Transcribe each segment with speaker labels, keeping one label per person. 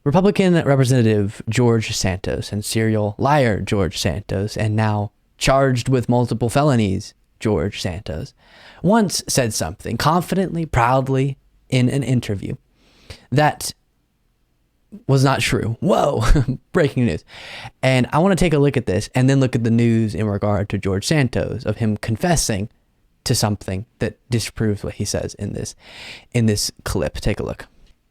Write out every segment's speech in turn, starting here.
Speaker 1: Republican Representative George Santos and serial liar George Santos, and now charged with multiple felonies George Santos, once said something confidently, proudly in an interview that was not true. Whoa, breaking news. And I want to take a look at this and then look at the news in regard to George Santos, of him confessing to something that disproves what he says in this clip. Take a look.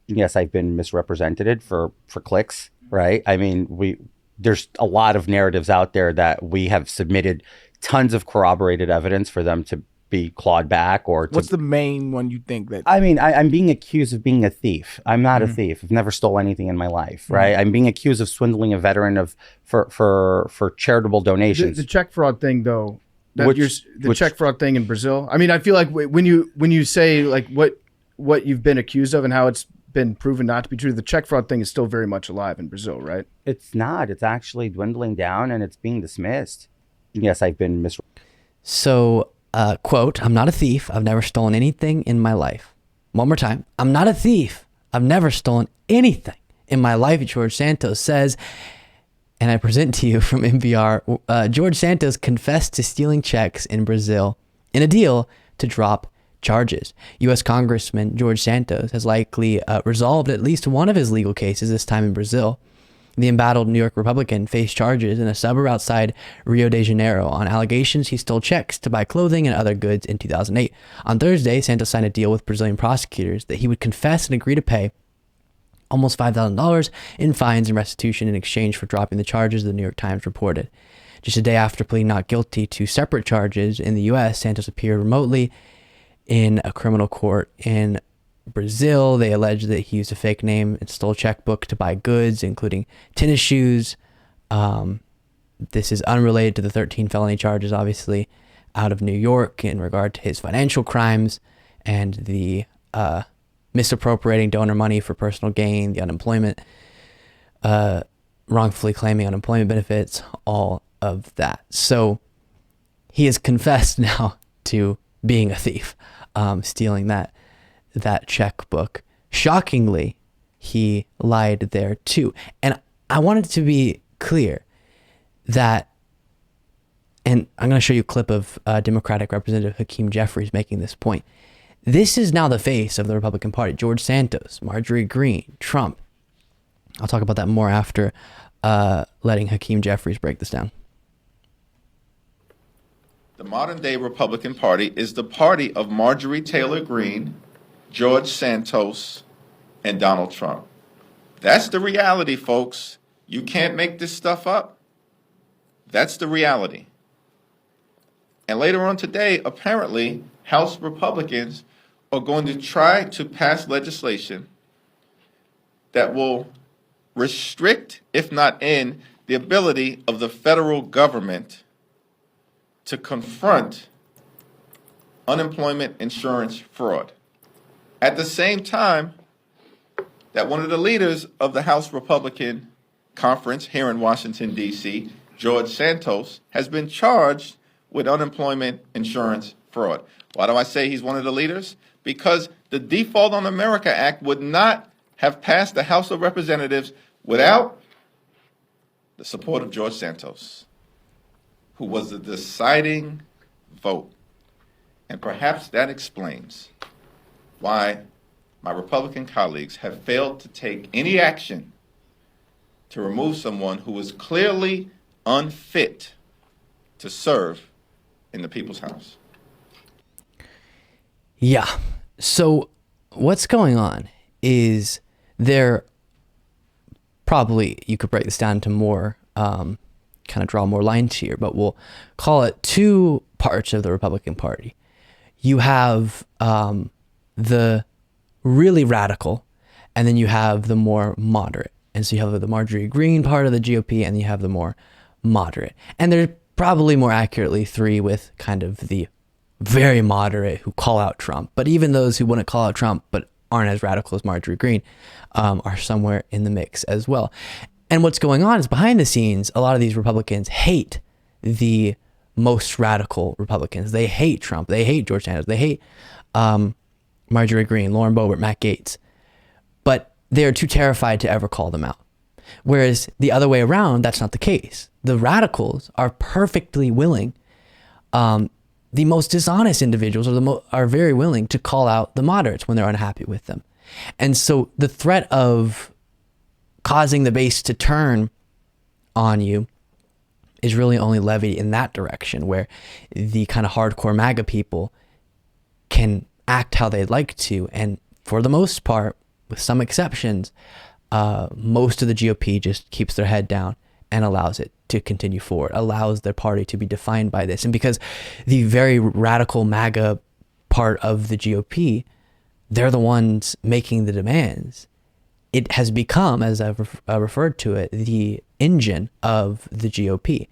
Speaker 2: Yes, I've been misrepresented for clicks, right? I mean, there's a lot of narratives out there that we have submitted tons of corroborated evidence for them to be clawed back. Or
Speaker 3: what's the main one you think that?
Speaker 2: I mean, I'm being accused of being a thief. I'm not a thief. I've never stole anything in my life, right? I'm being accused of swindling a veteran for charitable donations.
Speaker 3: The check fraud thing, though, check fraud thing in Brazil. I mean, I feel like when you say like what you've been accused of and how it's been proven not to be true, the check fraud thing is still very much alive in Brazil, right?
Speaker 2: It's not. It's actually dwindling down and it's being dismissed. Yes, I've been
Speaker 1: So, quote, "I'm not a thief. I've never stolen anything in my life." One more time. "I'm not a thief. I've never stolen anything in my life," George Santos says. And I present to you from NPR, George Santos confessed to stealing checks in Brazil in a deal to drop charges. U.S. Congressman George Santos has likely resolved at least one of his legal cases, this time in Brazil. The embattled New York Republican faced charges in a suburb outside Rio de Janeiro on allegations he stole checks to buy clothing and other goods in 2008. On Thursday, Santos signed a deal with Brazilian prosecutors that he would confess and agree to pay almost $5,000 in fines and restitution in exchange for dropping the charges, the New York Times reported. Just a day after pleading not guilty to separate charges in the U.S., Santos appeared remotely in a criminal court in Brazil. They alleged that he used a fake name and stole a checkbook to buy goods, including tennis shoes. This is unrelated to the 13 felony charges, obviously, out of New York in regard to his financial crimes and the misappropriating donor money for personal gain, the unemployment, wrongfully claiming unemployment benefits, all of that. So he has confessed now to being a thief, stealing that checkbook. Shockingly, he lied there too. And I wanted to be clear that, and I'm going to show you a clip of Democratic Representative Hakeem Jeffries making this point. This is now the face of the Republican Party. George Santos, Marjorie Greene, Trump. I'll talk about that more after letting Hakeem Jeffries break this down.
Speaker 4: The modern day Republican Party is the party of Marjorie Taylor Greene, George Santos, and Donald Trump. That's the reality, folks. You can't make this stuff up. That's the reality. And later on today, apparently, House Republicans are going to try to pass legislation that will restrict, if not end, the ability of the federal government to confront unemployment insurance fraud. At the same time that one of the leaders of the House Republican Conference here in Washington, D.C., George Santos, has been charged with unemployment insurance fraud. Why do I say he's one of the leaders? Because the Default on America Act would not have passed the House of Representatives without the support of George Santos, who was the deciding vote. And perhaps that explains why my Republican colleagues have failed to take any action to remove someone who is clearly unfit to serve in the People's House.
Speaker 1: Yeah. So what's going on is there probably, you could break this down to more, kind of draw more lines here, but we'll call it two parts of the Republican Party. You have the really radical, and then you have the more moderate. And so you have the Marjorie Greene part of the GOP, and you have the more moderate. And there's probably more accurately three with kind of the very moderate who call out Trump. But even those who wouldn't call out Trump but aren't as radical as Marjorie Greene are somewhere in the mix as well. And what's going on is behind the scenes, a lot of these Republicans hate the most radical Republicans. They hate Trump. They hate George Santos. They hate Marjorie Greene, Lauren Boebert, Matt Gaetz. But they're too terrified to ever call them out. Whereas the other way around, that's not the case. The radicals are perfectly willing. The most dishonest individuals are very willing to call out the moderates when they're unhappy with them. And so the threat of causing the base to turn on you is really only levied in that direction, where the kind of hardcore MAGA people can act how they'd like to. And for the most part, with some exceptions, most of the GOP just keeps their head down and allows it to continue forward, allows their party to be defined by this. And because the very radical MAGA part of the GOP, they're the ones making the demands, it has become, as I've referred to it, the engine of the GOP.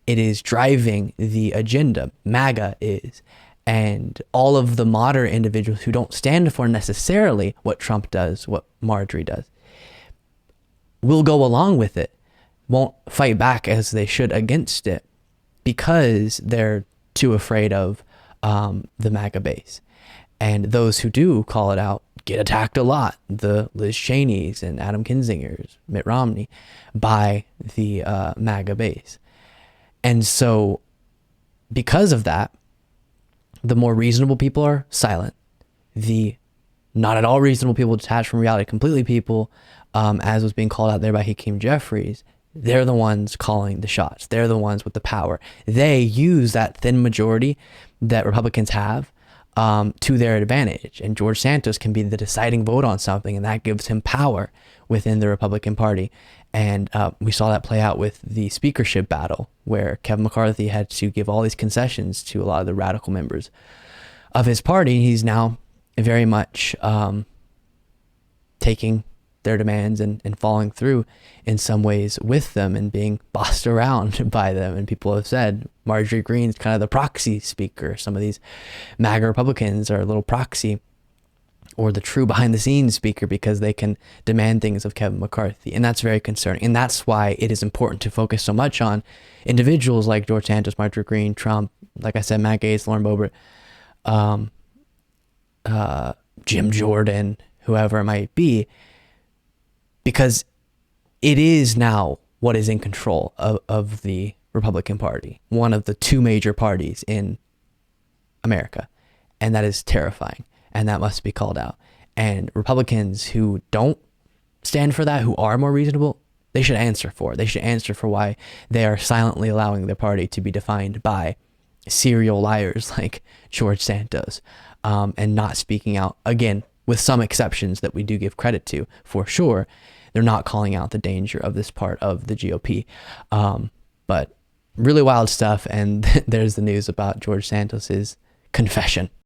Speaker 1: It is driving the agenda. MAGA is. And all of the moderate individuals who don't stand for necessarily what Trump does, what Marjorie does, will go along with it, won't fight back as they should against it, because they're too afraid of the MAGA base. And those who do call it out get attacked a lot. The Liz Cheneys and Adam Kinzingers, Mitt Romney, by the MAGA base. And so because of that, the more reasonable people are silent. The not at all reasonable people, detached from reality completely people, as was being called out there by Hakeem Jeffries, they're the ones calling the shots. They're the ones with the power. They use that thin majority that Republicans have to their advantage. And George Santos can be the deciding vote on something, and that gives him power within the Republican Party. And we saw that play out with the speakership battle, where Kevin McCarthy had to give all these concessions to a lot of the radical members of his party. He's now very much taking their demands and following through in some ways with them and being bossed around by them. And people have said Marjorie Greene's kind of the proxy speaker. Some of these MAGA Republicans are a little proxy, or the true behind the scenes speaker, because they can demand things of Kevin McCarthy. And that's very concerning. And that's why it is important to focus so much on individuals like George Santos, Marjorie Greene, Trump, like I said, Matt Gaetz, Lauren Boebert, Jim Jordan, whoever it might be, because it is now what is in control of the Republican Party, one of the two major parties in America. And that is terrifying. And that must be called out. And Republicans who don't stand for that, who are more reasonable, they should answer for it. They should answer for why they are silently allowing their party to be defined by serial liars like George Santos, and not speaking out, again, with some exceptions that we do give credit to, for sure. They're not calling out the danger of this part of the GOP. But really wild stuff. And there's the news about George Santos's confession.